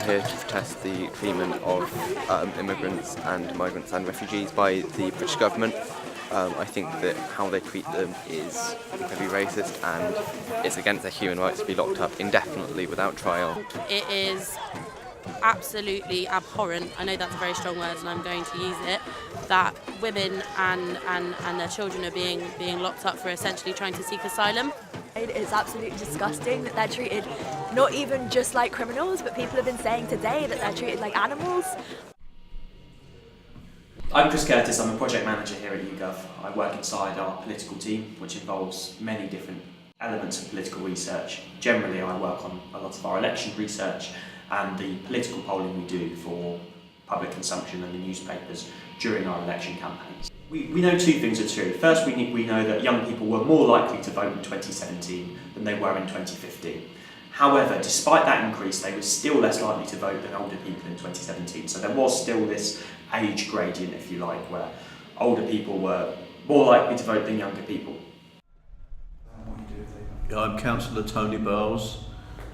here to protest the treatment of immigrants and migrants and refugees by the British government. I think that how they treat them is incredibly racist, and it's against their human rights to be locked up indefinitely without trial. It is absolutely abhorrent, I know that's a very strong word and I'm going to use it, that women and their children are being locked up for essentially trying to seek asylum. It's absolutely disgusting that they're treated not even just like criminals, but people have been saying today that they're treated like animals. I'm Chris Curtis, I'm a project manager here at YouGov. I work inside our political team, which involves many different elements of political research. Generally, I work on a lot of our election research and the political polling we do for public consumption in the newspapers during our election campaigns. We know two things are true. First, we know that young people were more likely to vote in 2017 than they were in 2015. However, despite that increase, they were still less likely to vote than older people in 2017. So there was still this age gradient, if you like, where older people were more likely to vote than younger people. Yeah, I'm Councillor Tony Bowles.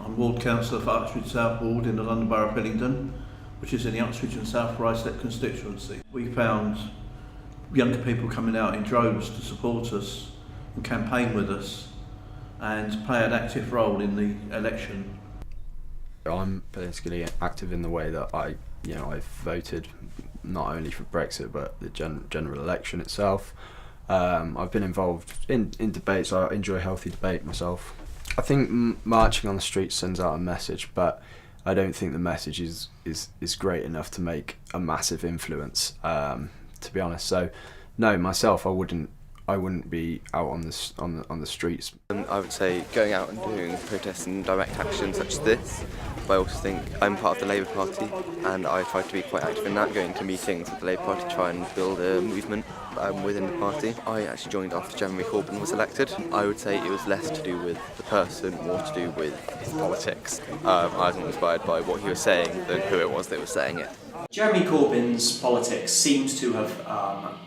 I'm Ward Councillor for Uxbridge South Ward in the London Borough of Hillingdon, which is in the Uxbridge and South Ruislip constituency. We found younger people coming out in droves to support us and campaign with us and play an active role in the election. I'm politically active in the way that I've voted not only for Brexit but the general election itself. I've been involved in debates. I enjoy healthy debate myself. I think marching on the streets sends out a message, but I don't think the message is great enough to make a massive influence, to be honest. So no, myself, I wouldn't be out on the streets. I would say going out and doing protests and direct action such as this, but I also think I'm part of the Labour Party and I try to be quite active in that, going to meetings with the Labour Party, try and build a movement within the party. I actually joined after Jeremy Corbyn was elected. I would say it was less to do with the person, more to do with his politics. I was more inspired by what he was saying than who it was that was saying it. Jeremy Corbyn's politics seems to have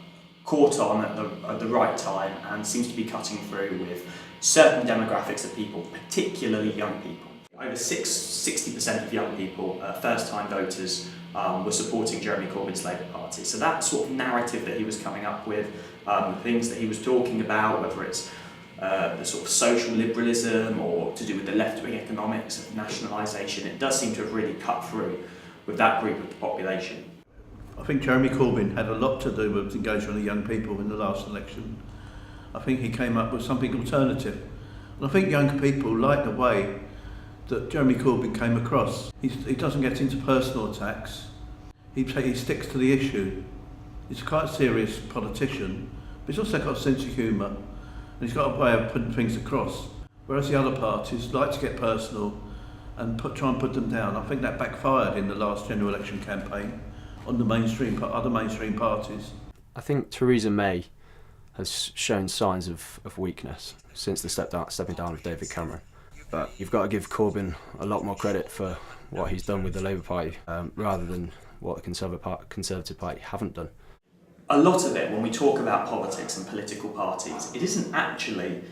caught on at the right time and seems to be cutting through with certain demographics of people, particularly young people. Over 60% of young people, first-time voters, were supporting Jeremy Corbyn's Labour Party. So that sort of narrative that he was coming up with, the things that he was talking about, whether it's the sort of social liberalism or to do with the left-wing economics of nationalisation, it does seem to have really cut through with that group of the population. I think Jeremy Corbyn had a lot to do with engagement of young people in the last election. I think he came up with something alternative. And I think young people like the way that Jeremy Corbyn came across. He doesn't get into personal attacks. He sticks to the issue. He's quite a serious politician, but he's also got a sense of humour and he's got a way of putting things across. Whereas the other parties like to get personal and try and put them down. I think that backfired in the last general election campaign on the other mainstream parties. I think Theresa May has shown signs of weakness since the stepping down of David Cameron. But you've got to give Corbyn a lot more credit for what he's done with the Labour Party rather than what the Conservative Party haven't done. A lot of it, when we talk about politics and political parties, it isn't actually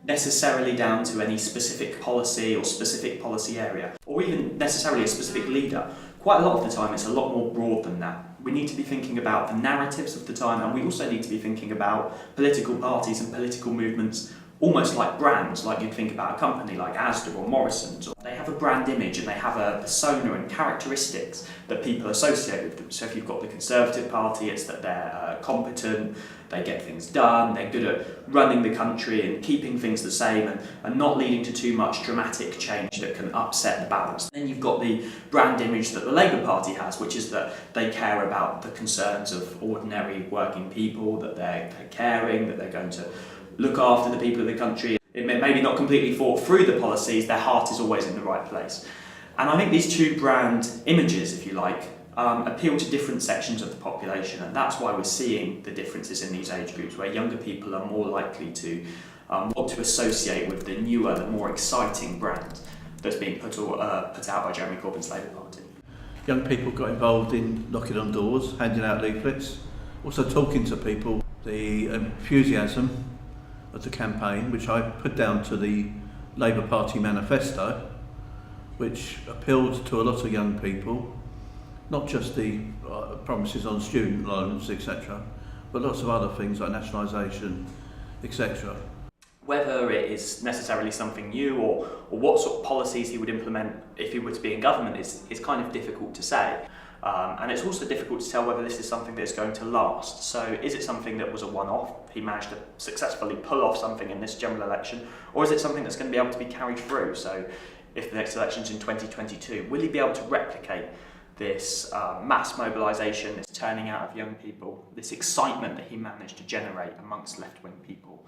necessarily down to any specific policy or specific policy area, or even necessarily a specific leader. Quite a lot of the time it's a lot more broad than that. We need to be thinking about the narratives of the time, and we also need to be thinking about political parties and political movements almost like brands, like you'd think about a company like Asda or Morrison's. They have a brand image and they have a persona and characteristics that people associate with them. So if you've got the Conservative Party, it's that they're competent, they get things done, they're good at running the country and keeping things the same and not leading to too much dramatic change that can upset the balance. Then you've got the brand image that the Labour Party has, which is that they care about the concerns of ordinary working people, that they're caring, that they're going to look after the people of the country. It may maybe not completely thought through the policies, their heart is always in the right place. And I think these two brand images, if you like, appeal to different sections of the population, and that's why we're seeing the differences in these age groups, where younger people are more likely to want to associate with the newer, the more exciting brand that's being put out by Jeremy Corbyn's Labour Party. Young people got involved in knocking on doors, handing out leaflets, also talking to people. The enthusiasm of the campaign, which I put down to the Labour Party manifesto, which appealed to a lot of young people, not just the promises on student loans, etc., but lots of other things like nationalisation, etc. Whether it is necessarily something new or what sort of policies he would implement if he were to be in government is kind of difficult to say. And it's also difficult to tell whether this is something that is going to last. So is it something that was a one-off, he managed to successfully pull off something in this general election, or is it something that's going to be able to be carried through? So if the next election's in 2022, will he be able to replicate this mass mobilisation, this turning out of young people, this excitement that he managed to generate amongst left-wing people?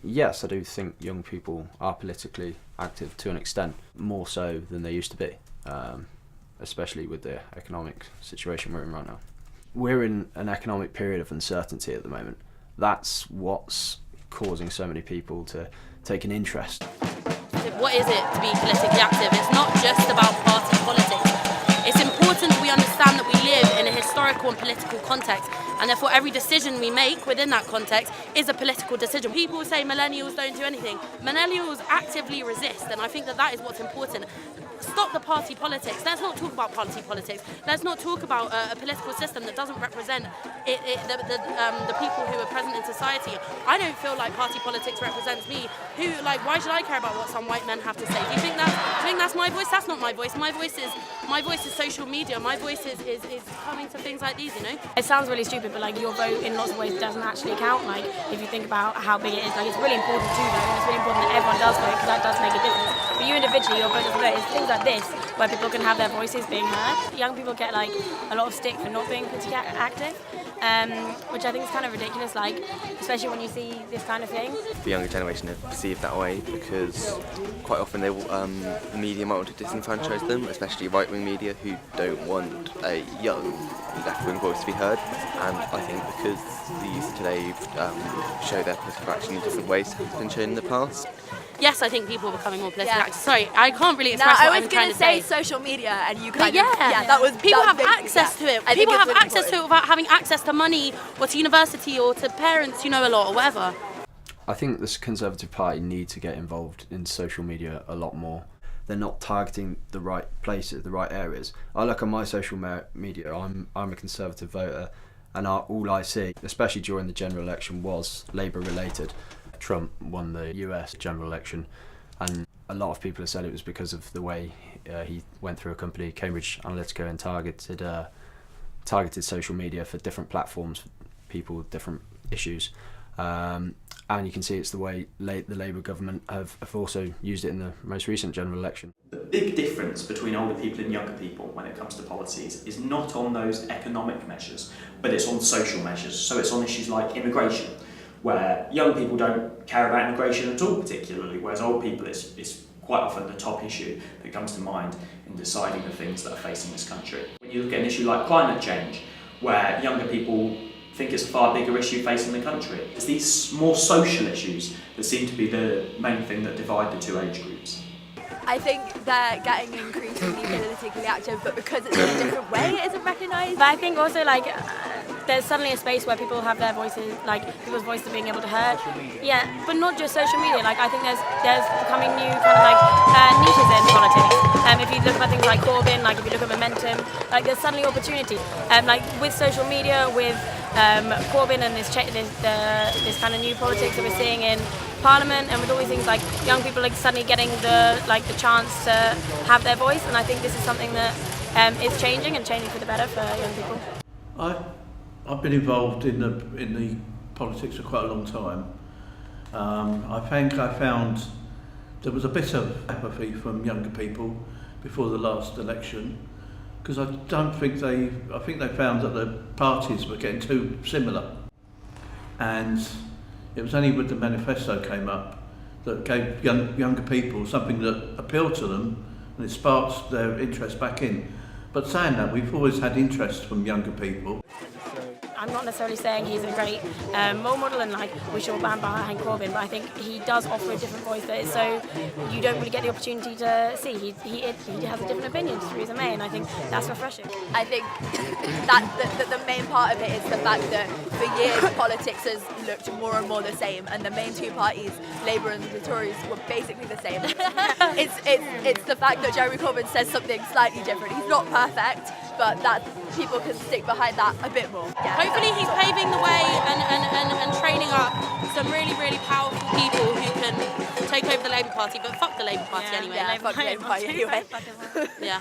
Yes, I do think young people are politically active to an extent, more so than they used to be, especially with the economic situation we're in right now. We're in an economic period of uncertainty at the moment. That's what's causing so many people to take an interest. What is it to be politically active? It's not just about party politics. It's important that we understand that we live in a historical and political context, and therefore every decision we make within that context is a political decision. People say millennials don't do anything. Millennials actively resist, and I think that is what's important. Stop the party politics. Let's not talk about party politics. Let's not talk about a political system that doesn't represent the people who are present in society. I don't feel like party politics represents me. Why should I care about what some white men have to say? Do you think that's my voice? That's not my voice. My voice is social media. My voice is coming to things like these, you know? It sounds really stupid, but your vote in lots of ways doesn't actually count. If you think about how big it is, it's really important to vote, and it's really important that everyone does vote, because that does make a difference. But you individually, your vote doesn't vote. It's things like this where people can have their voices being heard. Young people get a lot of stick for not being politically active, which I think is kind of ridiculous, especially when you see this kind of thing. The younger generation are perceived that way because quite often the media might want to disenfranchise them, especially right-wing media who don't want a young left-wing voice to be heard. And I think because the youth today show their political action in different ways has been shown in the past. Yes, I think people are becoming more politically active. Sorry, I can't really express what I'm trying to say. I was going to say social media, and you kind people have access to it. People have access to it without having access to money or to university or to parents, a lot or whatever. I think the Conservative Party need to get involved in social media a lot more. They're not targeting the right places, the right areas. I look at my social media, I'm a Conservative voter, and all I see, especially during the general election, was Labour related. Trump won the US general election, and a lot of people have said it was because of the way he went through a company, Cambridge Analytica, and targeted social media for different platforms, for people, different issues. And you can see it's the way the Labour government have also used it in the most recent general election. The big difference between older people and younger people when it comes to policies is not on those economic measures, but it's on social measures. So it's on issues like immigration, where young people don't care about immigration at all particularly, whereas old people it's quite often the top issue that comes to mind in deciding the things that are facing this country. When you look at an issue like climate change, where younger people think it's a far bigger issue facing the country, it's these more social issues that seem to be the main thing that divide the two age groups. I think they're getting increasingly politically active, but because it's in a different way, it isn't recognised. But I think also there's suddenly a space where people have their voices, people's voices are being able to heard. Yeah, but not just social media. I think there's becoming new niches in politics. If you look at things like Corbyn, if you look at Momentum, there's suddenly opportunity. With social media, with Corbyn and this kind of new politics that we're seeing in Parliament, and with all these things, young people are suddenly getting the chance to have their voice, and I think this is something that is changing for the better for young people. I've been involved in the politics for quite a long time. I think I found there was a bit of apathy from younger people before the last election, because I think they found that the parties were getting too similar, and it was only with the manifesto came up that gave younger people something that appealed to them, and it sparked their interest back in. But saying that, we've always had interest from younger people. I'm not necessarily saying he's a great role model and like we should all band behind Corbyn, but I think he does offer a different voice that is so you don't really get the opportunity to see. He has a different opinion to Theresa May, and I think that's refreshing. I think that the main part of it is the fact that for years politics has looked more and more the same, and the main two parties, Labour and the Tories, were basically the same. It's the fact that Jeremy Corbyn says something slightly different. He's not perfect, but that people can stick behind that a bit more. Yeah, Hopefully he's paving the way and training up some really, really powerful people who can take over the Labour Party, but fuck the Labour Party anyway. Yeah, fuck the Labour Party anyway. Yeah.